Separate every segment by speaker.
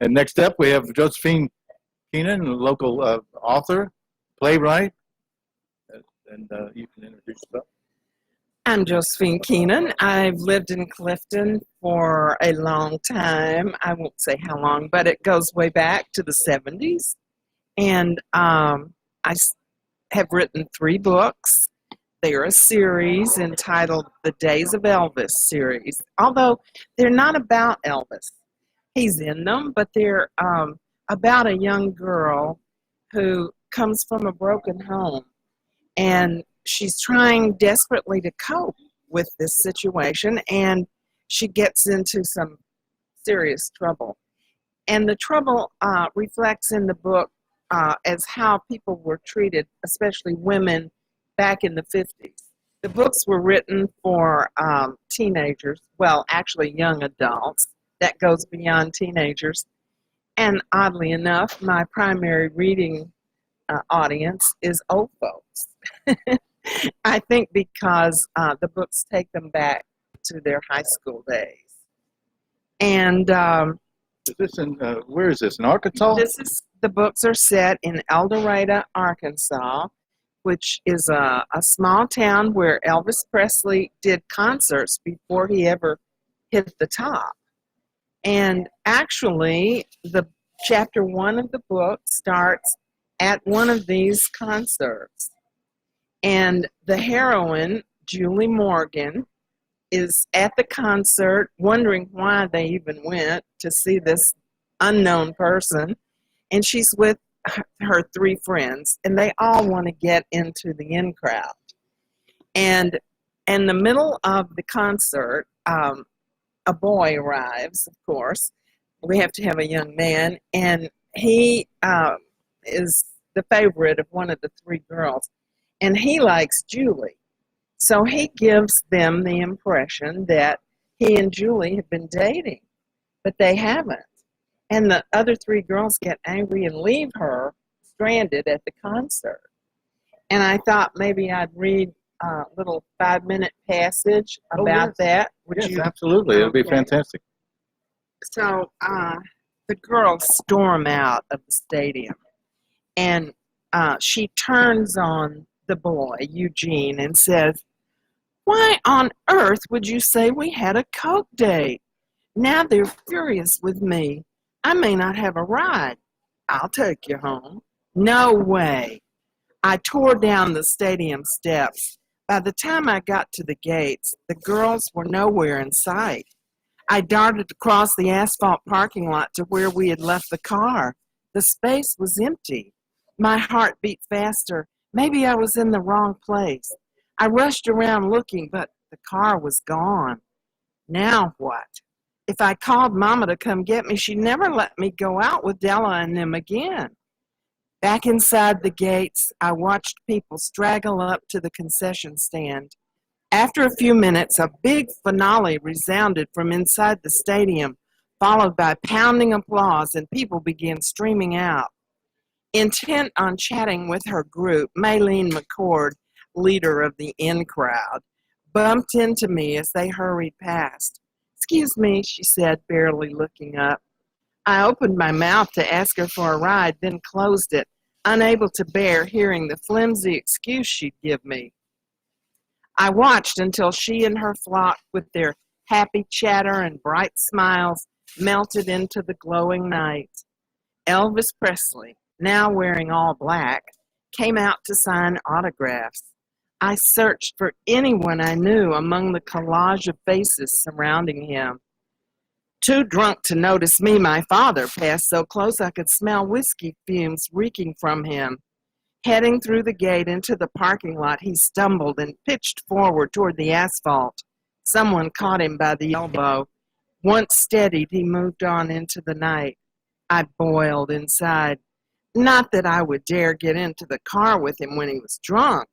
Speaker 1: And next up, we have Josephine Keenan, a local author, playwright, and you can introduce yourself.
Speaker 2: I'm Josephine Keenan. I've lived in Clifton for a long time. I won't say how long, but it goes way back to the 70s. And have written 3 books. They're a series entitled The Days of Elvis series, although they're not about Elvis. He's in them, but they're about a young girl who comes from a broken home, and she's trying desperately to cope with this situation, and she gets into some serious trouble. And the trouble reflects in the book as how people were treated, especially women, back in the 50s. The books were written for teenagers, well, actually young adults. That goes beyond teenagers. And oddly enough, my primary reading audience is old folks. I think because the books take them back to their high school days. And
Speaker 1: is this in, where is this, in Arkansas?
Speaker 2: The books are set in El Dorado, Arkansas, which is a small town where Elvis Presley did concerts before he ever hit the top. And actually, the chapter 1 of the book starts at one of these concerts. And the heroine, Julie Morgan, is at the concert wondering why they even went to see this unknown person. And she's with her 3 friends, and they all want to get into the in crowd. And in the middle of the concert, a boy arrives, of course. We have to have a young man, and he is the favorite of one of the 3 girls, and he likes Julie. So he gives them the impression that he and Julie have been dating, but they haven't. And the other 3 girls get angry and leave her stranded at the concert. And I thought maybe I'd read a little 5-minute passage about that.
Speaker 1: Yes, absolutely. Okay. It would be fantastic.
Speaker 2: So the girls storm out of the stadium, and she turns on the boy, Eugene, and says, "Why on earth would you say we had a Coke date? Now they're furious with me. I may not have a ride. I'll take you home." No way. I tore down the stadium steps. By the time I got to the gates, the girls were nowhere in sight. I darted across the asphalt parking lot to where we had left the car. The space was empty. My heart beat faster. Maybe I was in the wrong place. I rushed around looking, but the car was gone. Now what? If I called Mama to come get me, she'd never let me go out with Della and them again. Back inside the gates, I watched people straggle up to the concession stand. After a few minutes, a big finale resounded from inside the stadium, followed by pounding applause, and people began streaming out. Intent on chatting with her group, Maylene McCord, leader of the in crowd, bumped into me as they hurried past. "Excuse me," she said, barely looking up. I opened my mouth to ask her for a ride, then closed it, unable to bear hearing the flimsy excuse she'd give me. I watched until she and her flock, with their happy chatter and bright smiles, melted into the glowing night. Elvis Presley, now wearing all black, came out to sign autographs. I searched for anyone I knew among the collage of faces surrounding him. Too drunk to notice me, my father passed so close I could smell whiskey fumes reeking from him. Heading through the gate into the parking lot, he stumbled and pitched forward toward the asphalt. Someone caught him by the elbow. Once steadied, he moved on into the night. I boiled inside. Not that I would dare get into the car with him when he was drunk,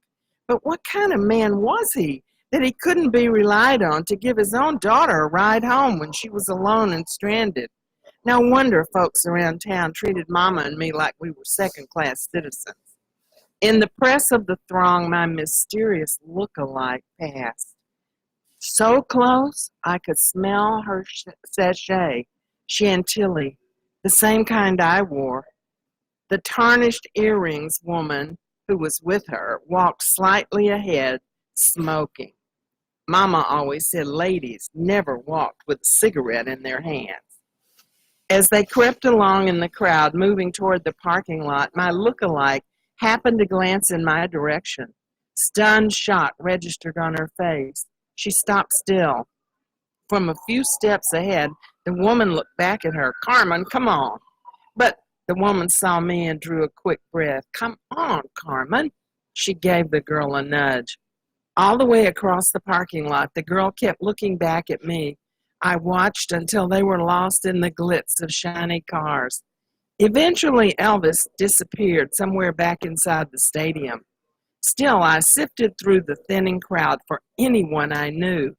Speaker 2: but what kind of man was he that he couldn't be relied on to give his own daughter a ride home when she was alone and stranded? No wonder folks around town treated Mama and me like we were second-class citizens. In the press of the throng, my mysterious look-alike passed. So close, I could smell her sachet, Chantilly, the same kind I wore. The tarnished earrings woman who was with her walked slightly ahead, smoking. Mama always said ladies never walked with a cigarette in their hands. As they crept along in the crowd, moving toward the parking lot, my look-alike happened to glance in my direction. Stunned shock registered on her face. She stopped still. From a few steps ahead, the woman looked back at her. "Carmen, come on." But the woman saw me and drew a quick breath. "Come on, Carmen." She gave the girl a nudge. All the way across the parking lot, the girl kept looking back at me. I watched until they were lost in the glitz of shiny cars. Eventually, Elvis disappeared somewhere back inside the stadium. Still, I sifted through the thinning crowd for anyone I knew.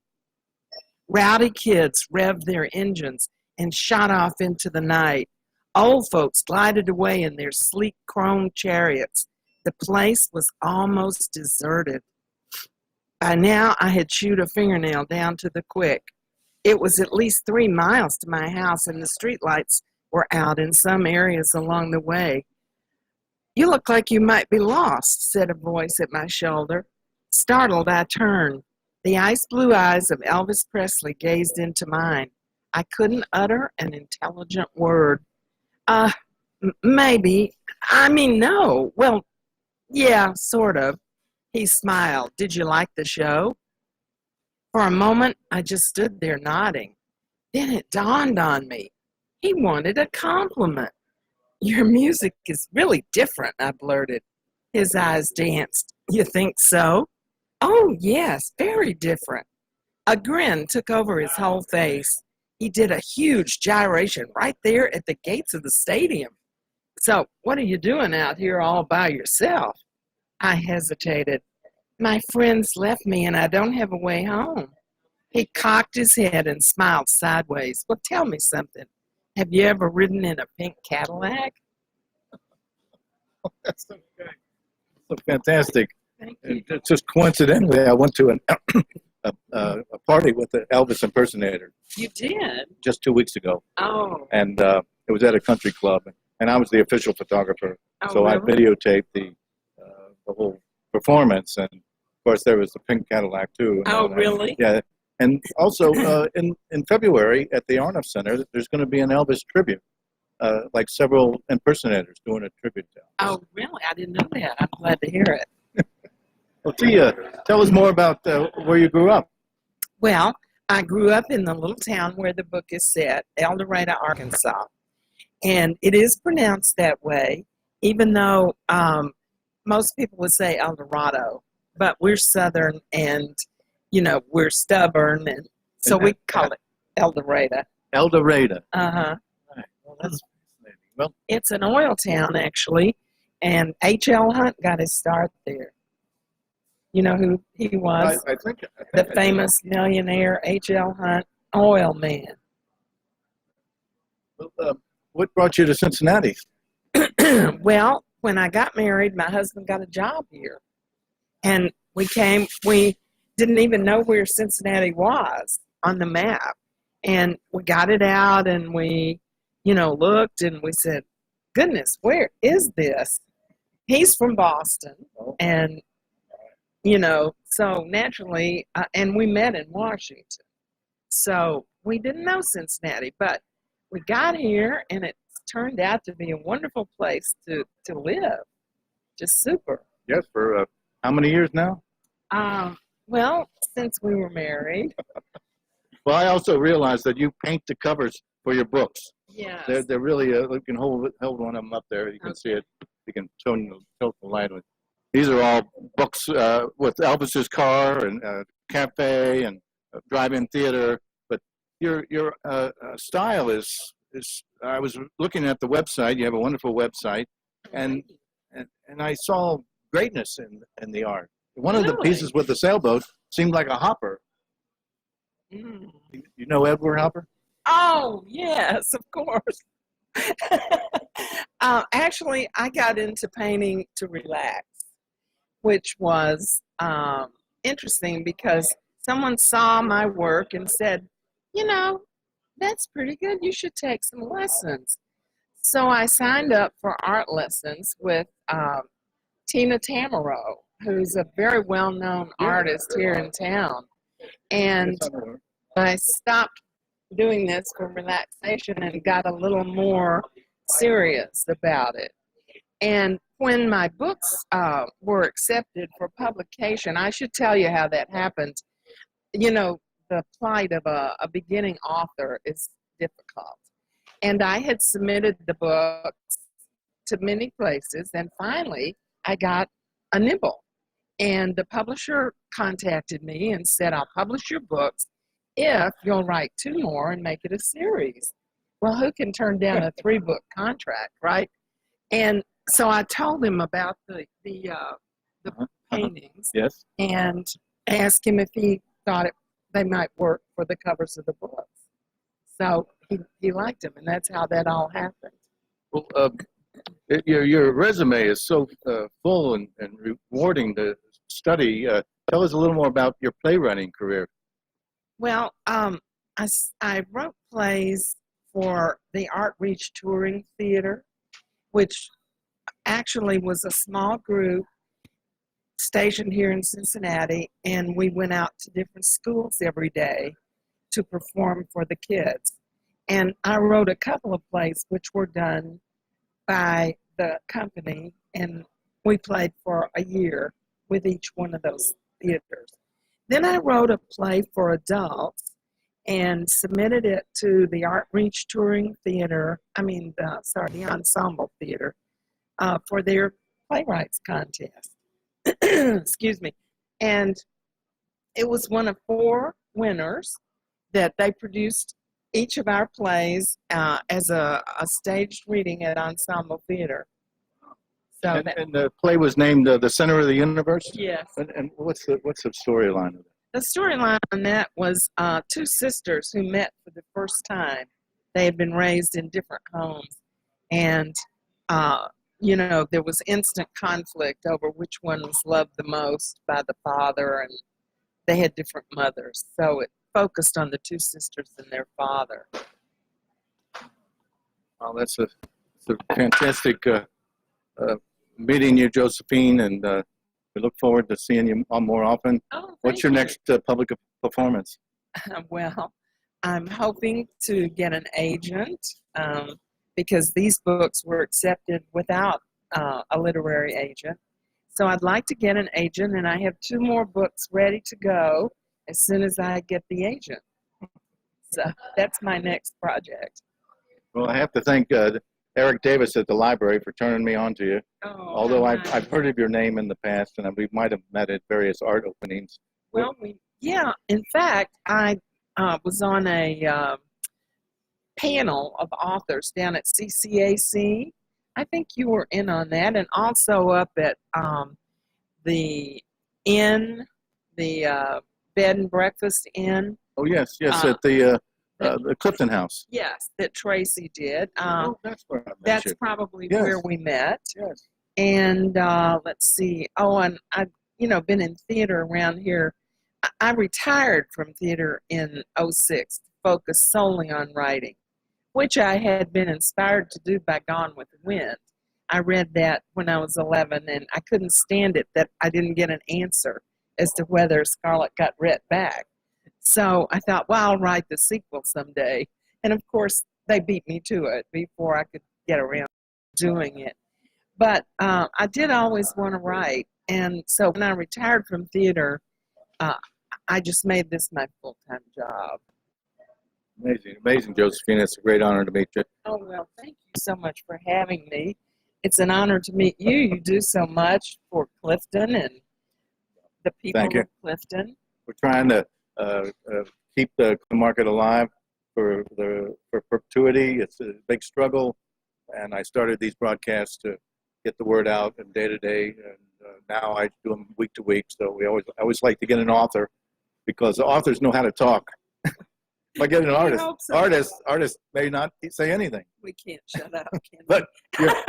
Speaker 2: Rowdy kids revved their engines and shot off into the night. Old folks glided away in their sleek chrome chariots. The place was almost deserted. By now, I had chewed a fingernail down to the quick. It was at least 3 miles to my house, and the streetlights were out in some areas along the way. "You look like you might be lost," said a voice at my shoulder. Startled, I turned. The ice-blue eyes of Elvis Presley gazed into mine. I couldn't utter an intelligent word. Maybe. No. Well, yeah, sort of." He smiled. "Did you like the show?" For a moment, I just stood there nodding. Then it dawned on me. He wanted a compliment. "Your music is really different," I blurted. His eyes danced. "You think so?" "Oh, yes, very different." A grin took over his whole face. He did a huge gyration right there at the gates of the stadium. "So, what are you doing out here all by yourself?" I hesitated. "My friends left me and I don't have a way home." He cocked his head and smiled sideways. "Well, tell me something. Have you ever ridden in a pink Cadillac?"
Speaker 1: That's okay. So fantastic.
Speaker 2: Thank you.
Speaker 1: It's just coincidentally, I went to a party with the Elvis impersonator
Speaker 2: You did?
Speaker 1: just 2 weeks ago,
Speaker 2: Oh.
Speaker 1: and it was at a country club, and I was the official photographer.
Speaker 2: Oh,
Speaker 1: So I
Speaker 2: really?
Speaker 1: videotaped the whole performance, and of course there was the pink Cadillac too.
Speaker 2: Oh, really?
Speaker 1: Yeah, and also in February at the Arnoff Center, there's going to be an Elvis tribute, like several impersonators doing a tribute to him.
Speaker 2: Oh, really? I didn't know that. I'm glad to hear it.
Speaker 1: Well, Tia, tell us more about where you grew up.
Speaker 2: Well, I grew up in the little town where the book is set, El Dorado, Arkansas. And it is pronounced that way, even though most people would say El Dorado. But we're Southern and, we're stubborn. And so we call it El Dorado.
Speaker 1: El Dorado.
Speaker 2: Uh-huh.
Speaker 1: Right. Well, that's fascinating. Well,
Speaker 2: It's an oil town, actually. And H.L. Hunt got his start there. You know who he was?
Speaker 1: I think
Speaker 2: The famous millionaire H.L. Hunt, oil man.
Speaker 1: Well, what brought you to Cincinnati?
Speaker 2: Well, when I got married, my husband got a job here. And we didn't even know where Cincinnati was on the map. And we got it out and we, looked and we said, "Goodness, where is this?" He's from Boston. And, so naturally, and we met in Washington. So we didn't know Cincinnati, but we got here and it turned out to be a wonderful place to live. Just super.
Speaker 1: Yes, for how many years now?
Speaker 2: Well, since we were married.
Speaker 1: Well, I also realized that you paint the covers for your books.
Speaker 2: Yes.
Speaker 1: They're really, you can hold one of them up there. You can see it. You can tilt the light on it. These are all books with Elvis's car and cafe and drive-in theater. But your style is. I was looking at the website. You have a wonderful website, and I saw greatness in the art. One of the
Speaker 2: Really?
Speaker 1: pieces with the sailboat seemed like a hopper.
Speaker 2: Mm.
Speaker 1: You know Edward Hopper?
Speaker 2: Oh, yes, of course. Actually, I got into painting to relax, which was interesting because someone saw my work and said, "That's pretty good. You should take some lessons." So I signed up for art lessons with Tina Tamaro, who's a very well-known artist here in town. And I stopped doing this for relaxation and got a little more serious about it. And when my books were accepted for publication, I should tell you how that happened. You know, the plight of a beginning author is difficult. And I had submitted the books to many places, and finally I got a nibble. And the publisher contacted me and said, I'll publish your books if you'll write 2 more and make it a series. Well, who can turn down a 3-book contract, right? And so I told him about the paintings,
Speaker 1: Yes.
Speaker 2: and asked him if he thought they might work for the covers of the books. So he liked them, and that's how that all happened.
Speaker 1: Well, your resume is so full and rewarding to study. Tell us a little more about your playwriting career.
Speaker 2: Well, I wrote plays for the Art Reach Touring Theater, which actually was a small group stationed here in Cincinnati, and we went out to different schools every day to perform for the kids. And I wrote a couple of plays which were done by the company, and we played for a year with each one of those theaters. Then I wrote a play for adults and submitted it to the Art Reach Touring Theater, the Ensemble Theater, for their playwrights contest. Excuse me. And it was one of 4 winners that they produced each of our plays as a staged reading at Ensemble Theater. So
Speaker 1: and the play was named The Center of the Universe?
Speaker 2: Yes.
Speaker 1: And what's the storyline of it?
Speaker 2: The storyline on that was 2 sisters who met for the first time. They had been raised in different homes, and there was instant conflict over which one was loved the most by the father, and they had different mothers. So it focused on the 2 sisters and their father.
Speaker 1: Well, it's a fantastic meeting you, Josephine, and we look forward to seeing you more often.
Speaker 2: Oh,
Speaker 1: What's your next public performance?
Speaker 2: Well, I'm hoping to get an agent because these books were accepted without a literary agent. So I'd like to get an agent, and I have 2 more books ready to go as soon as I get the agent. So that's my next project.
Speaker 1: Well, I have to thank Eric Davis at the library for turning me on to you.
Speaker 2: Oh,
Speaker 1: Although I've heard of your name in the past, and we might have met at various art openings.
Speaker 2: Well, in fact, I was on a panel of authors down at CCAC. I think you were in on that, and also up at the inn, the bed and breakfast inn.
Speaker 1: Oh, yes, at the Clifton House.
Speaker 2: Yes, that Tracy did.
Speaker 1: That's where I met
Speaker 2: That's
Speaker 1: you.
Speaker 2: probably
Speaker 1: Yes.
Speaker 2: where we met.
Speaker 1: Yes.
Speaker 2: And let's see. Oh, and I've been in theater around here. I retired from theater in '06 to focus solely on writing, which I had been inspired to do by Gone with the Wind. I read that when I was 11, and I couldn't stand it that I didn't get an answer as to whether Scarlett got Rhett back. So I thought, well, I'll write the sequel someday. And of course, they beat me to it before I could get around to doing it. But I did always want to write. And so when I retired from theater, I just made this my full-time job.
Speaker 1: Amazing, Josephine. It's a great honor to meet you.
Speaker 2: Oh, well, thank you so much for having me. It's an honor to meet you. You do so much for Clifton and the people
Speaker 1: Thank you.
Speaker 2: of Clifton.
Speaker 1: We're trying to keep the market alive for perpetuity. It's a big struggle, and I started these broadcasts to get the word out and day to day, and now I do them week to week. So I always like to get an author, because the authors know how to talk. If I get an artist may not say anything.
Speaker 2: We can't shut up, can we?
Speaker 1: But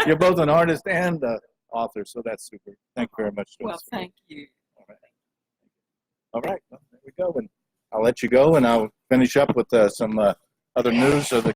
Speaker 1: you're both an artist and author, so that's super. Thank you very much.
Speaker 2: Well, thank you.
Speaker 1: All right, well, there we go. And I'll let you go, and I'll finish up with some other news of the